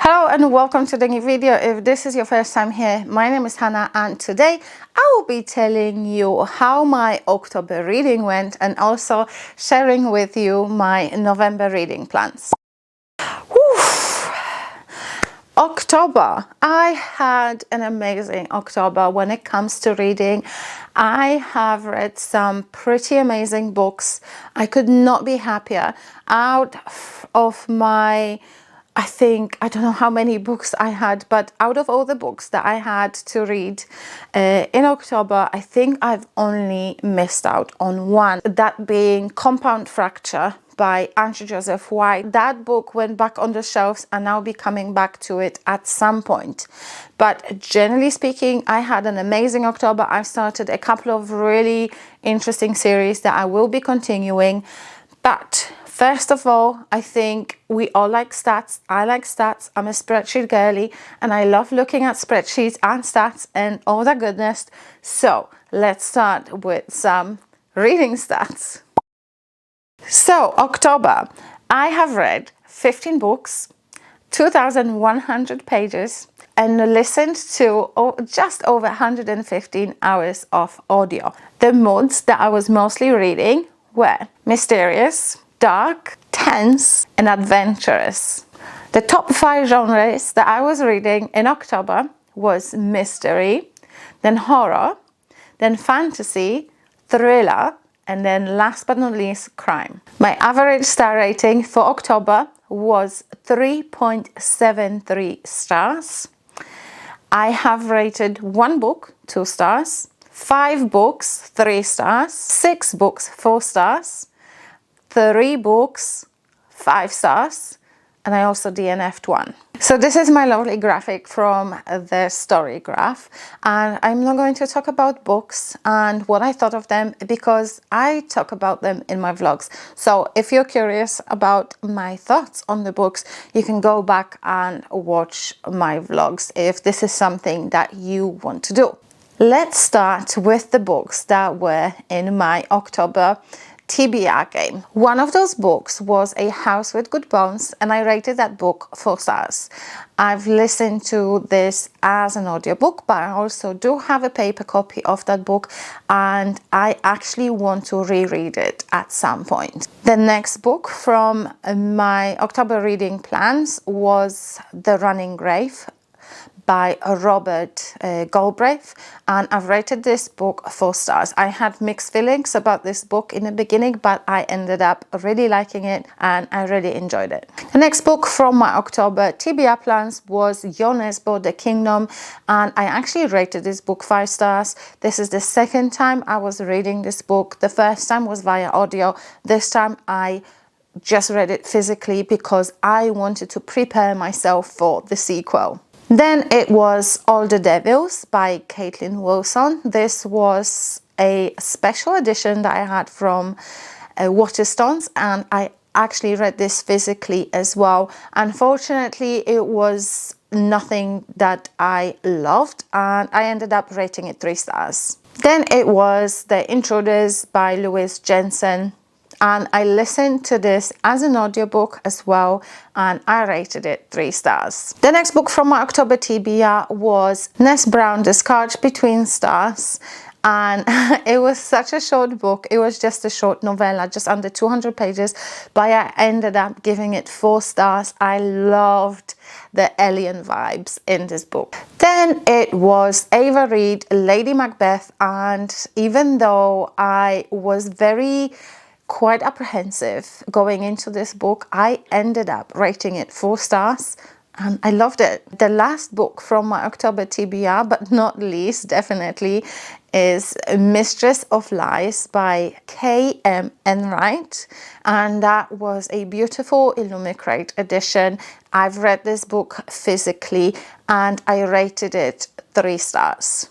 Hello and welcome to the new video. If this is your first time here, my name is Hannah and today I will be telling you how my October reading went and also sharing with you my November reading plans. Whew. October. I had an amazing October when it comes to reading. I have read some pretty amazing books. I could not be happier. Out of my I don't know how many books I had, but out of all the books that I had to read in October, I think I've only missed out on one, that being Compound Fracture by Andrew Joseph White. That book went back on the shelves and I'll be coming back to it at some point. But generally speaking, I had an amazing October. I've started a couple of really interesting series that I will be continuing. But first of all, I think we all like stats. I like stats. I'm a spreadsheet girly and I love looking at spreadsheets and stats and all that goodness. So let's start with some reading stats. So October, I have read 15 books, 2,100 pages and listened to just over 115 hours of audio. The moods that I was mostly reading were mysterious, dark, tense, and adventurous. The top 5 genres that I was reading in October was mystery, then horror, then fantasy, thriller, and then last but not least, crime. My average star rating for October was 3.73 stars. I have rated 1 book 2 stars, 5 books 3 stars, 6 books 4 stars, 3 books 5 stars, and I also DNF'd 1. So this is my lovely graphic from the story graph, and I'm not going to talk about books and what I thought of them because I talk about them in my vlogs. So if you're curious about my thoughts on the books, you can go back and watch my vlogs if this is something that you want to do. Let's start with the books that were in my October TBR game. One of those books was A House with Good Bones and I rated that book 4 stars. I've listened to this as an audiobook, but I also do have a paper copy of that book and I actually want to reread it at some point. The next book from my October reading plans was The Running Grave by Robert Galbraith, and I've rated this book 4 stars. I had mixed feelings about this book in the beginning, but I ended up really liking it and I really enjoyed it. The next book from my October TBR plans was Yonesbo the Kingdom, and I actually rated this book 5 stars. This is the second time I was reading this book. The first time was via audio. This time I just read it physically because I wanted to prepare myself for the sequel. Then it was All the Devils by Caitlin Wilson. This was a special edition that I had from Waterstones and I actually read this physically as well. Unfortunately, it was nothing that I loved and I ended up rating it 3 stars. Then it was The Intruders by Louise Jensen. And I listened to this as an audiobook as well and I rated it 3 stars. The next book from my October TBR was Ness Brown, The Scourge Between Stars, and it was such a short book. It was just a short novella, just under 200 pages, but I ended up giving it 4 stars. I loved the alien vibes in this book. Then it was Ava Reid, Lady Macbeth, and even though I was quite apprehensive going into this book, I ended up rating it 4 stars and I loved it. The last book from my October TBR, but not least definitely, is Mistress of Lies by K.M. Enright, and that was a beautiful Illumicrate edition. I've read this book physically and I rated it 3 stars.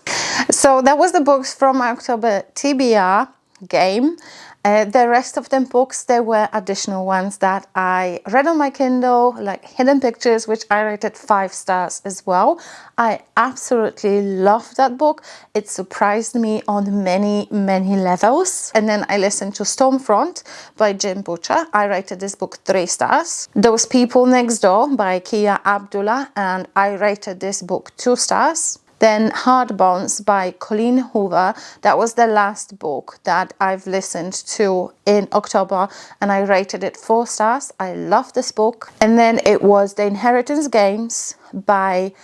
So that was the books from my October TBR game. The rest of them books, there were additional ones that I read on my Kindle, like Hidden Pictures, which I rated 5 stars as well. I absolutely loved that book. It surprised me on many levels. And then I listened to Stormfront by Jim Butcher. I rated this book 3 stars. Those People Next Door by Kia Abdullah, and I rated this book 2 stars. Then Hard Bones by Colleen Hoover. That was the last book that I've listened to in October, and I rated it 4 stars. I love this book. And then it was The Inheritance Games by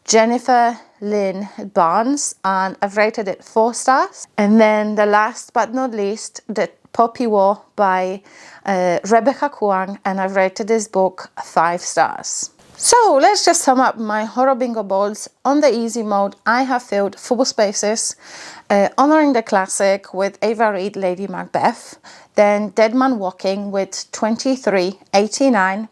Jennifer Lynn Barnes, and I've rated it 4 stars. And then the last but not least, The Poppy War by Rebecca Kuang, and I've rated this book 5 stars. So let's just sum up my horror bingo boards. On the easy mode, I have filled 4 spaces, Honoring the Classic with Ava Reid, Lady Macbeth, then Dead Man Walking with 2389,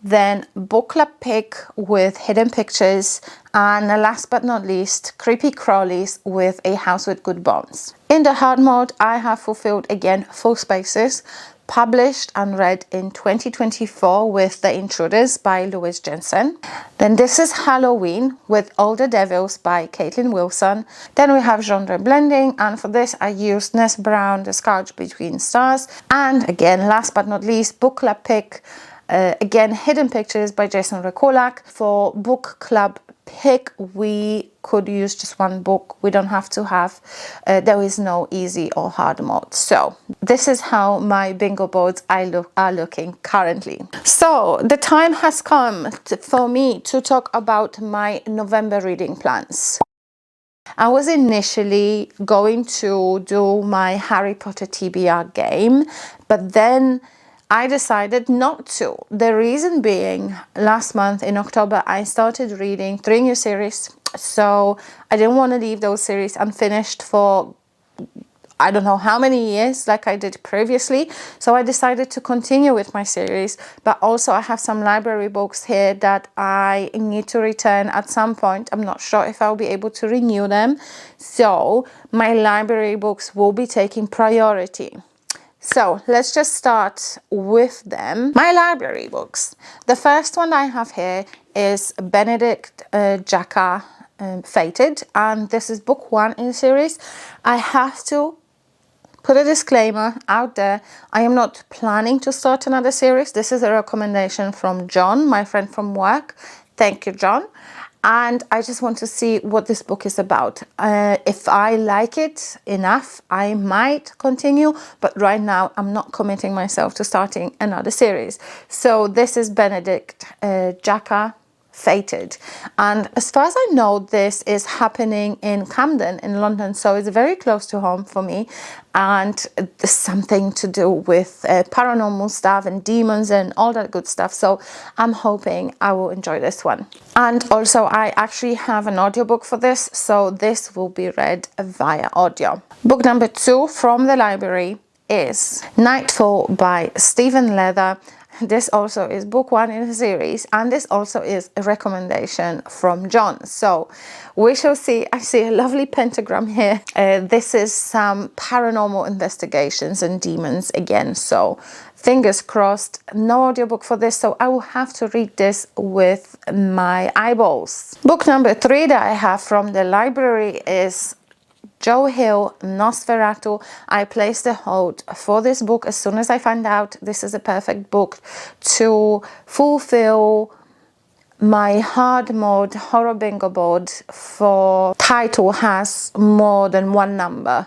then Book Club Pick with Hidden Pictures, and last but not least, Creepy Crawlies with A House with Good Bones. In the hard mode, I have fulfilled again 4 spaces, published and read in 2024 with The Intruders by Louise Jensen. Then This Is Halloween with All the Devils by Caitlin Wilson. Then we have genre blending, and for this I used Ness Brown, The Scourge Between Stars. And again, last but not least, Book Club Pick, again Hidden Pictures by Jason Rekulak. For Book Club Pick, we could use just 1 book. We don't have to have, there is no easy or hard mode. So this is how my bingo boards are looking currently. So the time has come for me to talk about my November reading plans. I was initially going to do my Harry Potter TBR game, but then I decided not to. The reason being, last month in October, I started reading 3 new series. So I didn't want to leave those series unfinished for I don't know how many years like I did previously. So I decided to continue with my series, but also I have some library books here that I need to return at some point. I'm not sure if I'll be able to renew them. So my library books will be taking priority. So let's just start with them. My library books. The first one I have here is Benedict Jacka Fated, and this is book 1 in the series. I have to put a disclaimer out there. I am not planning to start another series. This is a recommendation from John, my friend from work. Thank you, John. And I just want to see what this book is about. If I like it enough, I might continue, but right now I'm not committing myself to starting another series. So this is Benedict Jacka Fated, and as far as I know, this is happening in Camden in London, so it's very close to home for me, and something to do with paranormal stuff and demons and all that good stuff. So I'm hoping I will enjoy this one. And also I actually have an audiobook for this, so this will be read via audio. Book number 2 from the library is Nightfall by Stephen Leather. This also is book 1 in the series, and this also is a recommendation from John. So we shall see. I see a lovely pentagram here. This is some paranormal investigations and demons again. So fingers crossed. No audiobook for this, so I will have to read this with my eyeballs. Book number 3 that I have from the library is Joe Hill, Nosferatu. I placed a hold for this book as soon as I found out this is a perfect book to fulfill my hard mode horror bingo board. For title has more than 1 number.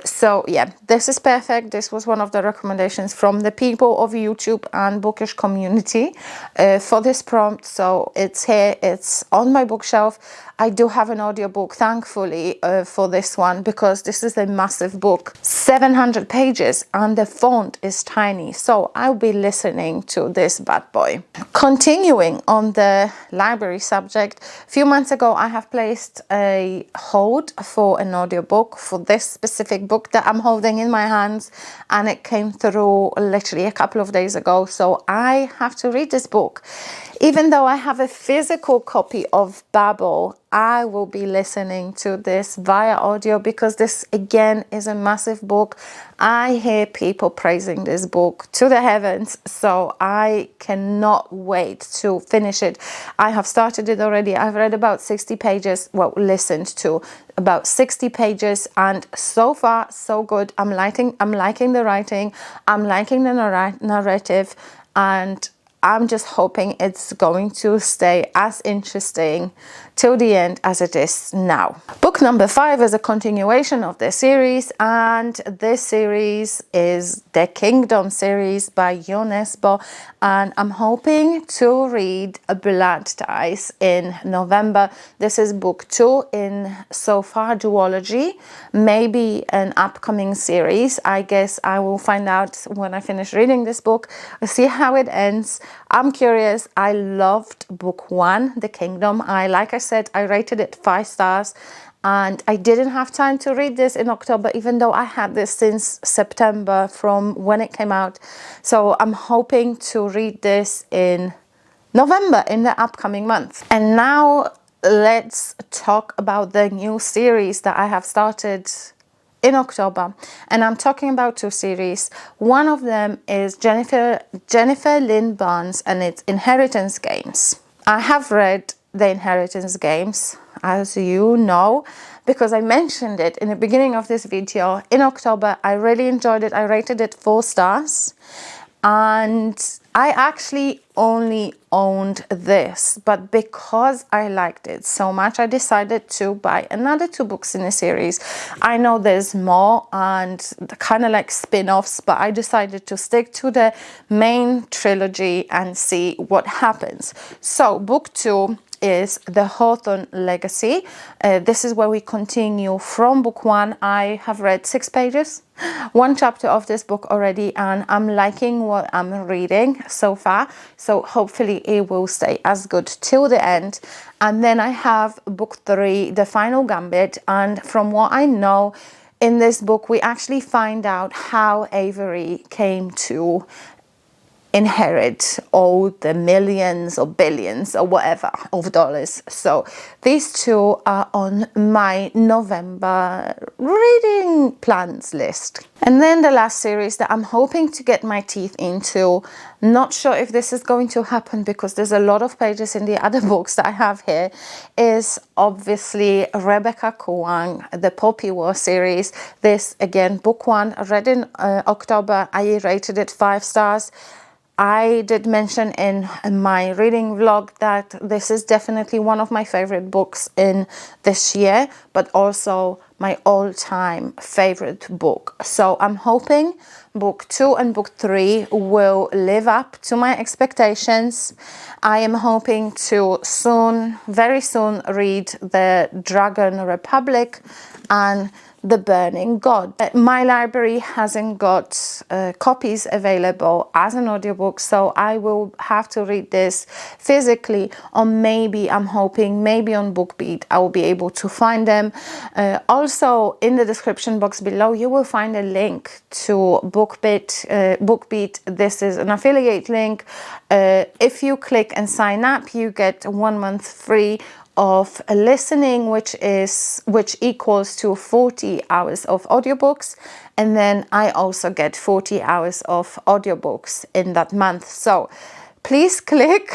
So yeah, this is perfect. This was one of the recommendations from the people of YouTube and bookish community for this prompt. So it's here, it's on my bookshelf. I do have an audiobook, thankfully, for this one, because this is a massive book, 700 pages, and the font is tiny. So I'll be listening to this bad boy. Continuing on the library subject, a few months ago, I have placed a hold for an audiobook for this specific book that I'm holding in my hands, and it came through literally a couple of days ago. So I have to read this book. Even though I have a physical copy of Babel, I will be listening to this via audio because this again is a massive book. I hear people praising this book to the heavens, so I cannot wait to finish it. I have started it already. I've read about 60 pages, well, listened to about 60 pages, and so far so good. I'm liking the writing, I'm liking the narrative, and I'm just hoping it's going to stay as interesting till the end as it is now. Book number 5 is a continuation of the series, and this series is the Kingdom series by Nesbo, and I'm hoping to read Blood Ties in November. This is book 2 in so far duology, maybe an upcoming series. I guess I will find out when I finish reading this book. I'll see how it ends. I'm curious. I loved book 1, The Kingdom. Like I said, I rated it 5 stars, and I didn't have time to read this in October, even though I had this since September from when it came out. So I'm hoping to read this in November, in the upcoming month. And now let's talk about the new series that I have started in October, and I'm talking about 2 series. One of them is Jennifer Lynn Barnes, and it's Inheritance Games. I have read the Inheritance Games, as you know, because I mentioned it in the beginning of this video. In October, I really enjoyed it. I rated it 4 stars, and I actually only owned this, but because I liked it so much, I decided to buy another 2 books in the series. I know there's more and kind of like spin-offs, but I decided to stick to the main trilogy and see what happens. So book 2 is The Hawthorne Legacy. This is where we continue from book 1. I have read 6 pages, 1 chapter of this book already, and I'm liking what I'm reading so far. So hopefully it will stay as good till the end. And then I have book 3, The Final Gambit. And from what I know, in this book, we actually find out how Avery came to inherit all the millions or billions or whatever of dollars. So these 2 are on my November reading plans list. And then the last series that I'm hoping to get my teeth into, not sure if this is going to happen because there's a lot of pages in the other books that I have here, is obviously Rebecca Kuang, the Poppy War series. This again, book 1, read in October. I rated it 5 stars. I did mention in my reading vlog that this is definitely one of my favorite books in this year, but also my all-time favorite book. So I'm hoping book 2 and book 3 will live up to my expectations. I am hoping to very soon read The Dragon Republic and The Burning God. My library hasn't got copies available as an audiobook, so I will have to read this physically, or maybe I'm hoping maybe on BookBeat I will be able to find them. Also in the description box below you will find a link to BookBeat. This is an affiliate link. If you click and sign up, you get 1 month free of listening, which equals to 40 hours of audiobooks, and then I also get 40 hours of audiobooks in that month. So please click.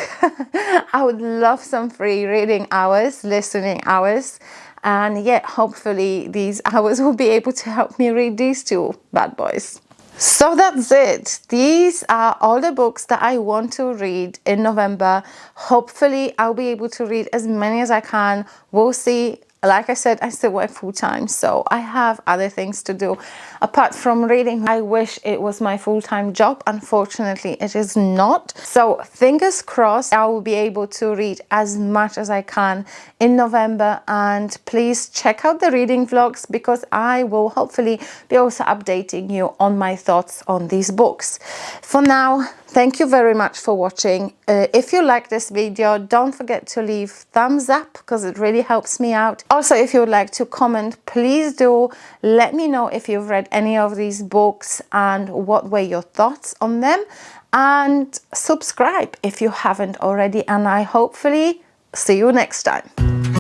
I would love some free reading hours, listening hours, and yeah, hopefully these hours will be able to help me read these 2 bad boys. So that's it. These are all the books that I want to read in November. Hopefully I'll be able to read as many as I can. We'll see. Like I said, I still work full-time, so I have other things to do apart from reading. I wish it was my full-time job. Unfortunately, it is not. So fingers crossed I will be able to read as much as I can in November. And please check out the reading vlogs, because I will hopefully be also updating you on my thoughts on these books. For now, thank you very much for watching. If you like this video, don't forget to leave thumbs up, because it really helps me out. Also, if you would like to comment, please do. Let me know if you've read any of these books and what were your thoughts on them. And subscribe if you haven't already. And I hopefully see you next time.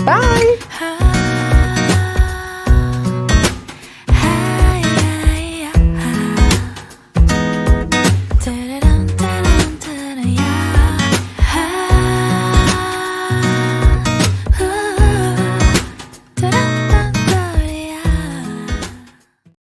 Bye!